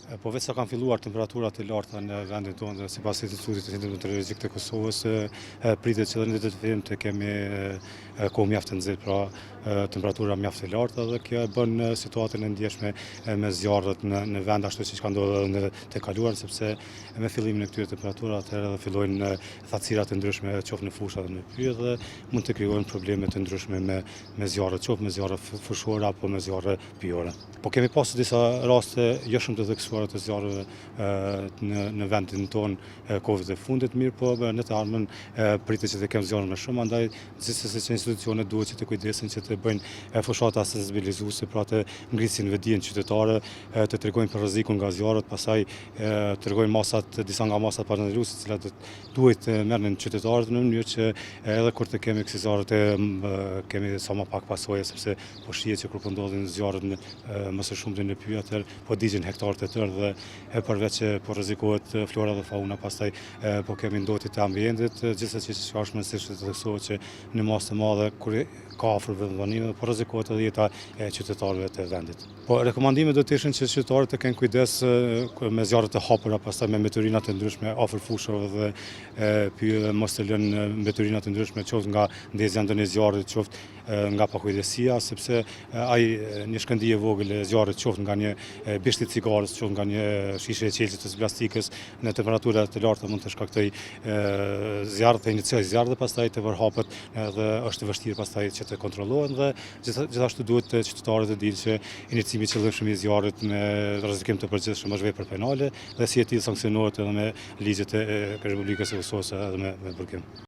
Po veç sa kanë filluar temperaturat e larta në vendin tonë dhe sipas Institutit të Qendrës Meteorologjike të Kosovës, pritet që edhe në ditët e fillim të kemi kohë mjaft të nxehtë, pra temperatura mjaft e larta dhe kjo e bën situatën e ndjeshme me zjarret në vend ashtu siç ka ndodhur në të kaluar, sepse me fillimin e këtyre temperaturave atëherë edhe fillojnë thatësira të ndryshme qoftë në fusha dhe në pyje dhe mund të krijojnë probleme të ndryshme me zjarre, qoftë me zjarre fushore apo me zjarre pyjore. Po kemi pasur disa raste jo shumë të theksuara të zjarreve në vendin tonë kohëve të fundit, mirë po në të ardhmen pritet që të kemë zjarre më shumë, andaj gjithsesi që institucionet duhet që të kujdesen që të bëjnë fushata sensibilizuese, pra të ngrisin vetdijen qytetare, të tregojnë për rrezikun nga zjarret, pastaj të tregojnë disa nga masat paranormale, të cilat duhet të merren qytetarët në mënyrë që edhe kur të kemi kësi zjarre kemi sa më pak pasojë, sepse po shihet që kur po ndodhin zjarret më së shumti në pyje, atëherë po digjen hektarët e tërë dhe përveç që po rrezikohet flora dhe fauna, pastaj po kemi ndotje të ambientit, gjithsesi që është mësisht të theksohet që në masë të madhe kur ka afër vendbanime, po rrezikohet edhe jeta e qytetarëve të vendit. Po rekomandimet do të ishin që qytetarët të kenë kujdes me zjarret e hapura, pastaj me meteorina të ndryshme afër fushave dhe pyjeve, mos të lënë meteorina të ndryshme qoftë nga ndezja ndonjë zjarri, qoftë nga pakujdesia, sepse një shkëndijë e vogël e zjarrit, qoftë nga një bishti cigares, qoftë nga një shishe e qelçit të plastikës, në temperatura të larta mund të shkaktoj zjarr, të iniciojë zjarr dhe pastaj të vërhapet dhe është vështirë pastaj që të kontrollohen dhe gjithashtu duhet qytetarët të dinë që inicimi i qëllimshëm i zjarrit me rrezikim të përgjithshëm është vepër penale dhe si e tillë sanksionohet edhe me ligjet e Republikës së Kosovës edhe me burgim.